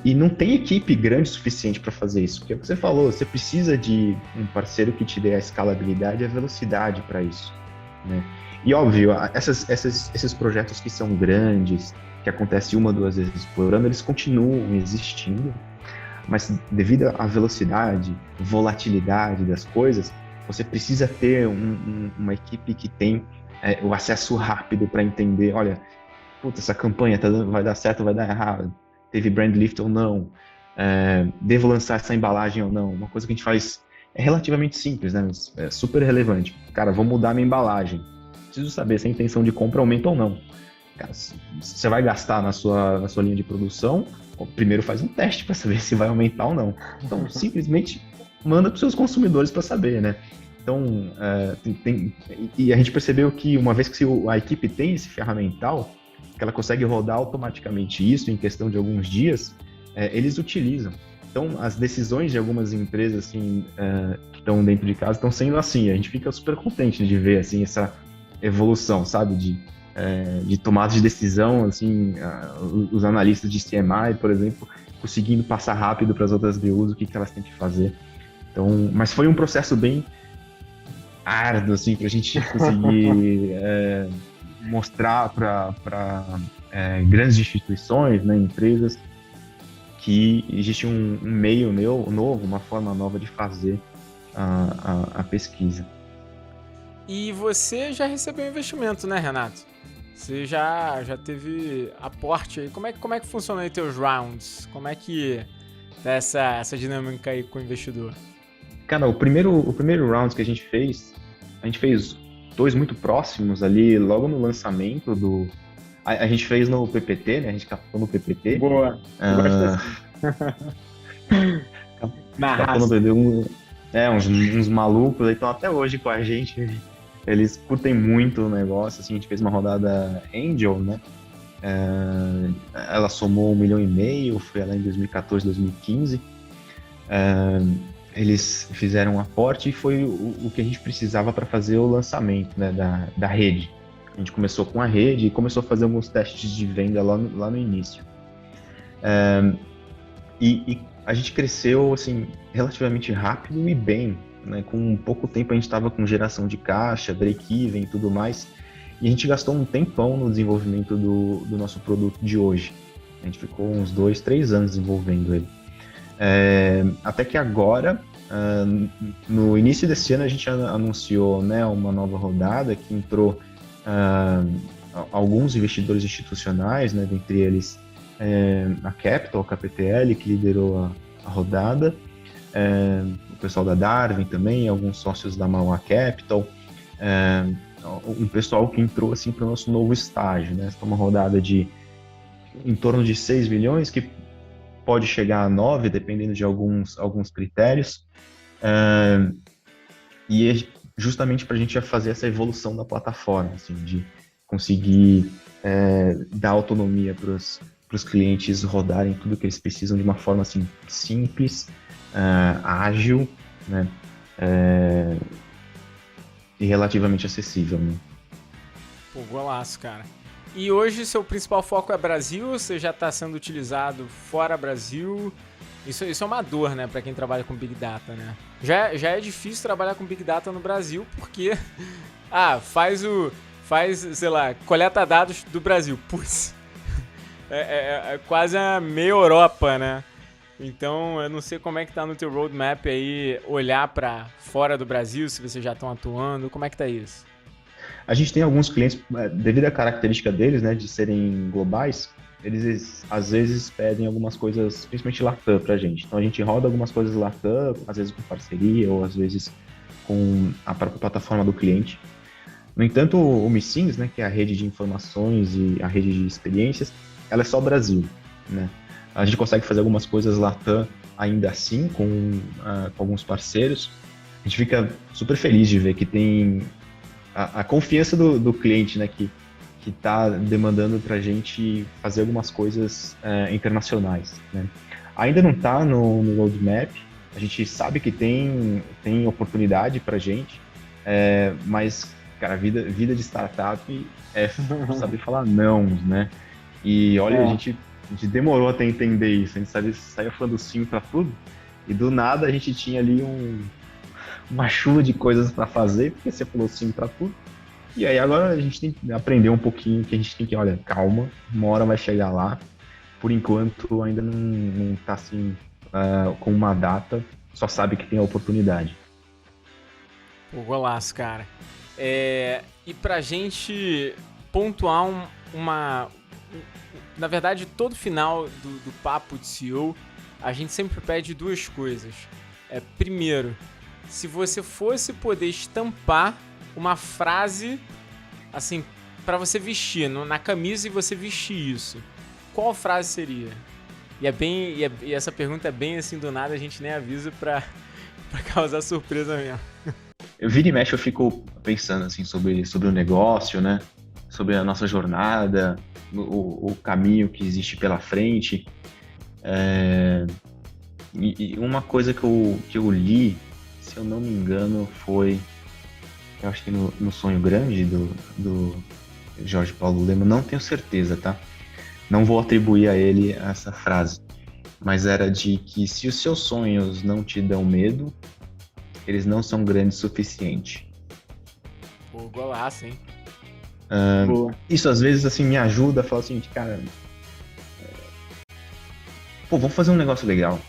E não tem equipe grande o suficiente para fazer isso. Porque é o que você falou, você precisa de um parceiro que te dê a escalabilidade e a velocidade para isso, né? E óbvio, esses projetos que são grandes, que acontece 1 ou 2 vezes por ano, eles continuam existindo, mas devido à velocidade, volatilidade das coisas, você precisa ter uma equipe que tem o acesso rápido para entender, olha, puta, essa campanha vai dar certo ou vai dar errado, teve brand lift ou não, devo lançar essa embalagem ou não, uma coisa que a gente faz é relativamente simples, né? É super relevante. Cara, vou mudar minha embalagem. Preciso saber se a intenção de compra aumenta ou não. Cara, se você vai gastar na sua linha de produção, primeiro faz um teste para saber se vai aumentar ou não. Então, simplesmente manda para os seus consumidores para saber, né? Então, e a gente percebeu que uma vez que a equipe tem esse ferramental, que ela consegue rodar automaticamente isso em questão de alguns dias, eles utilizam. Então, as decisões de algumas empresas assim, que estão dentro de casa estão sendo assim. A gente fica super contente de ver assim, essa evolução, sabe? De tomada de decisão, assim, os analistas de CMI, por exemplo, conseguindo passar rápido para as outras BUs o que elas têm que fazer. Então, mas foi um processo bem árduo, assim, para a gente conseguir mostrar para grandes instituições, né, empresas, que existe um meio novo, uma forma nova de fazer a pesquisa. E você já recebeu investimento, né, Renato? Você já teve aporte aí. Como é que funciona aí teus rounds? Como é que tá essa dinâmica aí com o investidor? Cara, o primeiro round que a gente fez 2 muito próximos ali, logo no lançamento do... A gente fez no PPT, né? A gente captou no PPT. Boa. Na raça. Uns malucos aí estão até hoje com a gente. Eles curtem muito o negócio. Assim, a gente fez uma rodada Angel, né? Ela somou 1,5 milhão, foi lá em 2014, 2015. Eles fizeram um aporte e foi o que a gente precisava para fazer o lançamento, né, da rede. A gente começou com a rede e começou a fazer alguns testes de venda lá no início. E a gente cresceu assim, relativamente rápido e bem, né? Com pouco tempo a gente estava com geração de caixa, break-even e tudo mais. E a gente gastou um tempão no desenvolvimento do nosso produto de hoje. A gente ficou uns 2, 3 anos desenvolvendo ele. Até que agora, no início desse ano, a gente anunciou, né, uma nova rodada que entrou alguns investidores institucionais, né, dentre eles a Capital, a KPTL, que liderou a rodada, o pessoal da Darwin também, alguns sócios da Mauá Capital, um pessoal que entrou assim, para o nosso novo estágio, né? Essa foi uma rodada de em torno de 6 milhões, que pode chegar a 9, dependendo de alguns critérios, e é justamente para a gente fazer essa evolução da plataforma, assim, de conseguir dar autonomia para os clientes rodarem tudo que eles precisam de uma forma assim, simples, ágil, né? E relativamente acessível, né? Pô, golaço, cara. E hoje seu principal foco é Brasil? Você já está sendo utilizado fora Brasil? Isso é uma dor, né, para quem trabalha com Big Data, né? Já é difícil trabalhar com Big Data no Brasil porque faz, sei lá, coleta dados do Brasil. Putz, é quase a meia Europa, né? Então, eu não sei como é que tá no teu roadmap aí, olhar para fora do Brasil, se vocês já estão atuando, como é que tá isso? A gente tem alguns clientes, devido à característica deles, né, de serem globais, eles às vezes pedem algumas coisas, principalmente Latam, pra gente. Então a gente roda algumas coisas Latam, às vezes com parceria ou às vezes com a própria plataforma do cliente. No entanto, o MICINS, né, que é a rede de informações e a rede de experiências, ela é só Brasil, né? A gente consegue fazer algumas coisas Latam ainda assim, com alguns parceiros. A gente fica super feliz de ver que tem a confiança do cliente, né, que está demandando para a gente fazer algumas coisas internacionais, né? Ainda não está no roadmap, a gente sabe que tem oportunidade para a gente, mas, cara, vida de startup é saber falar não, né? E olha, a gente demorou até entender isso, a gente saía falando sim para tudo, e do nada a gente tinha ali uma chuva de coisas para fazer, porque você falou sim para tudo. E aí agora a gente tem que aprender um pouquinho que a gente tem que, olha, calma, uma hora vai chegar lá. Por enquanto ainda não tá assim com uma data, só sabe que tem a oportunidade. Pô, golaço, cara. E pra gente pontuar na verdade, todo final do papo de CEO, a gente sempre pede duas coisas. Primeiro, se você fosse poder estampar uma frase, assim, pra você vestir na camisa e você vestir isso, qual frase seria? E essa pergunta é bem assim do nada, a gente nem avisa pra causar surpresa mesmo. Vira e mexe eu fico pensando assim sobre o negócio, né? Sobre a nossa jornada, o caminho que existe pela frente. E uma coisa que eu li, se eu não me engano, foi, eu acho que no Sonho Grande do Jorge Paulo Lema, não tenho certeza, tá? Não vou atribuir a ele essa frase, mas era de que se os seus sonhos não te dão medo, eles não são grandes o suficiente. Pô, golaço, hein? Isso às vezes assim me ajuda a falar assim, cara, vamos fazer um negócio legal,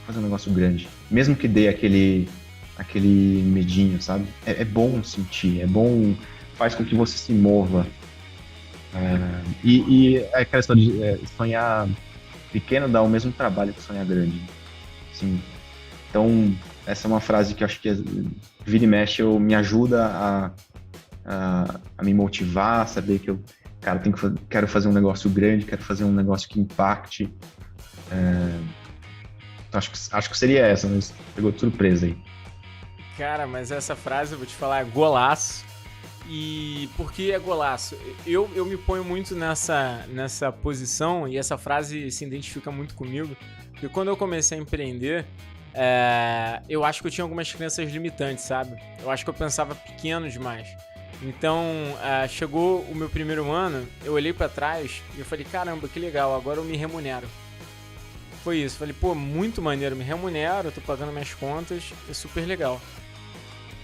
fazer um negócio grande, mesmo que dê aquele medinho, sabe? É bom sentir, é bom, faz com que você se mova. E aquela história de sonhar pequeno dá o mesmo trabalho que sonhar grande. Assim, então, essa é uma frase que eu acho que vira e mexe, me ajuda a me motivar, a saber que eu, cara, quero fazer um negócio grande, quero fazer um negócio que impacte. Então acho que seria essa, mas pegou de surpresa aí. Cara, mas essa frase, eu vou te falar, é golaço. E por que é golaço? Eu me ponho muito nessa posição e essa frase se identifica muito comigo, porque quando eu comecei a empreender, eu acho que eu tinha algumas crenças limitantes, sabe? Eu acho que eu pensava pequeno demais. Então, chegou o meu primeiro ano, eu olhei pra trás e eu falei, caramba, que legal, agora eu me remunero. Foi isso, falei, pô, muito maneiro, me remunero, eu tô pagando minhas contas, é super legal.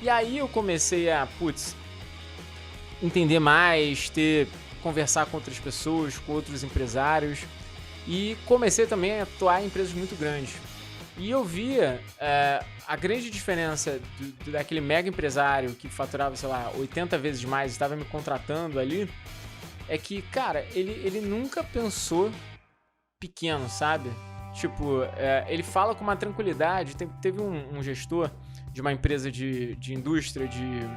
E aí eu comecei a, entender mais, conversar com outras pessoas, com outros empresários, e comecei também a atuar em empresas muito grandes. E eu via a grande diferença daquele mega empresário que faturava, sei lá, 80 vezes mais e estava me contratando ali, é que, cara, ele nunca pensou pequeno, sabe? Tipo, ele fala com uma tranquilidade. Teve um gestor de uma empresa de indústria de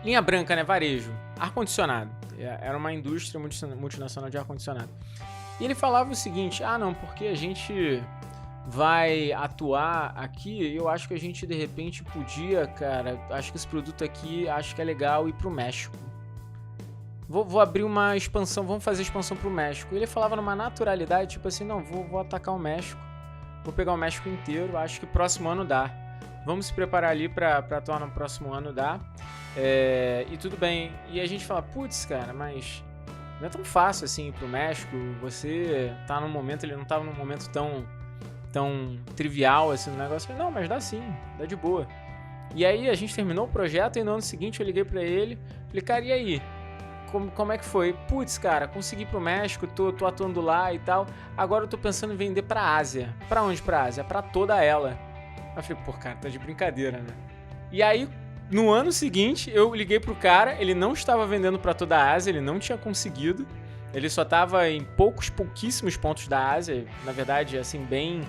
linha branca, né? Varejo, ar-condicionado. Era uma indústria multinacional de ar-condicionado. E ele falava o seguinte, não, porque a gente vai atuar aqui, eu acho que a gente de repente podia, cara, acho que esse produto aqui, acho que é legal ir pro México. Vou abrir uma expansão, vamos fazer expansão pro México. E ele falava numa naturalidade, tipo assim, não, vou atacar o México, vou pegar o México inteiro, acho que próximo ano dá. Vamos se preparar ali pra atuar no próximo ano, dá. E tudo bem. E a gente fala, putz, cara, mas não é tão fácil assim ir pro México, você tá num momento, ele não tava num momento tão trivial assim no negócio. Não, mas dá sim, dá de boa. E aí a gente terminou o projeto e no ano seguinte eu liguei pra ele, falei, cara, e aí? Como é que foi? Putz, cara, consegui ir pro México, tô atuando lá e tal. Agora eu tô pensando em vender pra Ásia. Pra onde pra Ásia? Pra toda ela. Eu falei, pô, cara, tá de brincadeira, né? E aí, no ano seguinte, eu liguei pro cara, ele não estava vendendo pra toda a Ásia, ele não tinha conseguido. Ele só tava em pouquíssimos pontos da Ásia, na verdade, assim, bem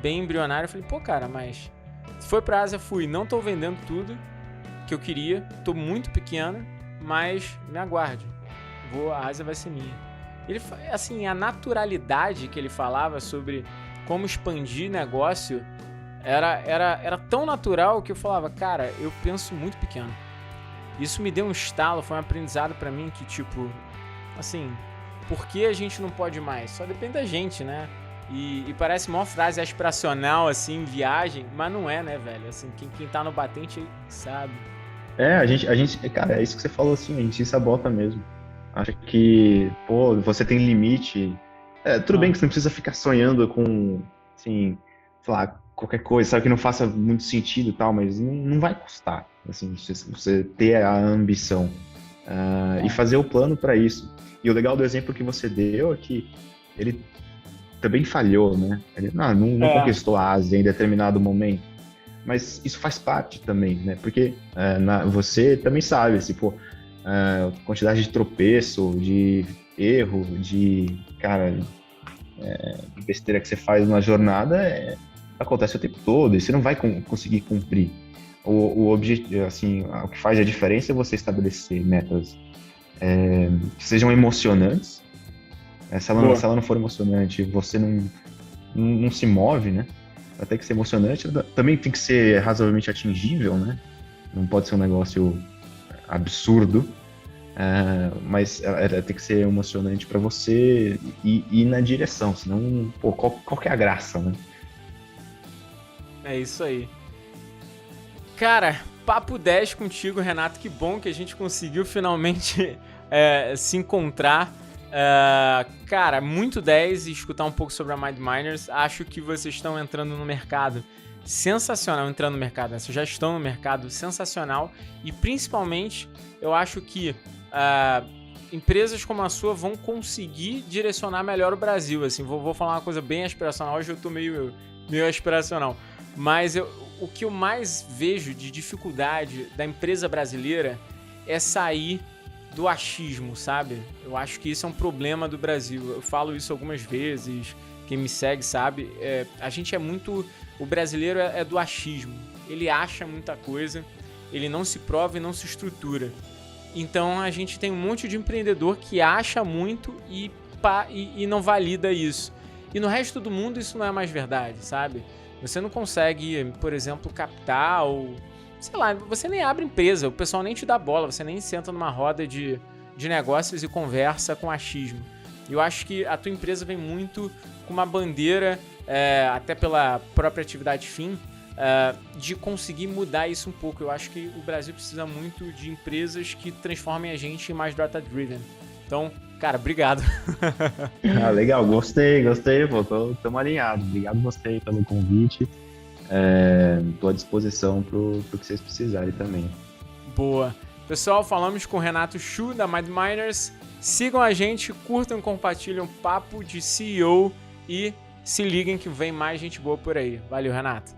embrionário. Eu falei, pô, cara, mas se foi pra Ásia, fui. Não tô vendendo tudo que eu queria, tô muito pequeno, mas me aguarde. A Ásia vai ser minha. Ele, assim, a naturalidade que ele falava sobre como expandir negócio era tão natural que eu falava, cara, eu penso muito pequeno. Isso me deu um estalo, foi um aprendizado pra mim que, tipo, assim, por que a gente não pode mais? Só depende da gente, né? E parece uma frase aspiracional, assim, viagem, mas não é, né, velho? Assim, quem tá no batente sabe. A gente, cara, é isso que você falou, assim, a gente se sabota mesmo. Acha que, pô, você tem limite. Tudo bem que você não precisa ficar sonhando com, assim, sei lá, qualquer coisa, sabe, que não faça muito sentido e tal, mas não vai custar, assim, você ter a ambição. e fazer o plano para isso. E o legal do exemplo que você deu é que ele também falhou, né? Ele não conquistou a Ásia em determinado momento. Mas isso faz parte também, né? Porque você também sabe, assim, pô, quantidade de tropeço, de erro, de besteira que você faz na jornada acontece o tempo todo e você não vai conseguir cumprir. O objetivo, assim, o que faz a diferença é você estabelecer metas que sejam emocionantes. Se ela não for emocionante, você não se move, né? Vai ter que ser emocionante. Também tem que ser razoavelmente atingível, né? Não pode ser um negócio absurdo, mas ela tem que ser emocionante para você ir na direção, senão, pô, qual que é a graça, né? É isso aí. Cara, papo 10 contigo, Renato. Que bom que a gente conseguiu finalmente se encontrar. Cara, muito 10 e escutar um pouco sobre a MindMiners. Acho que vocês estão entrando no mercado sensacional. Vocês já estão no mercado sensacional. E principalmente, eu acho que empresas como a sua vão conseguir direcionar melhor o Brasil. Assim, vou falar uma coisa bem aspiracional. Hoje eu tô meio aspiracional. Mas o que eu mais vejo de dificuldade da empresa brasileira é sair do achismo, sabe? Eu acho que isso é um problema do Brasil. Eu falo isso algumas vezes, quem me segue sabe. A gente o brasileiro é do achismo. Ele acha muita coisa, ele não se prova e não se estrutura. Então a gente tem um monte de empreendedor que acha muito e não valida isso. E no resto do mundo isso não é mais verdade, sabe? Você não consegue, por exemplo, captar ou... Sei lá, você nem abre empresa, o pessoal nem te dá bola, você nem senta numa roda de negócios e conversa com achismo. Eu acho que a tua empresa vem muito com uma bandeira, até pela própria atividade fim, de conseguir mudar isso um pouco. Eu acho que o Brasil precisa muito de empresas que transformem a gente em mais data-driven. Então, cara, obrigado. Legal, gostei, pô, estamos alinhados. Obrigado você pelo convite. Estou à disposição pro que vocês precisarem também. Boa. Pessoal, falamos com o Renato Chu, da MindMiners. Sigam a gente, curtam e compartilham papo de CEO e se liguem que vem mais gente boa por aí. Valeu, Renato.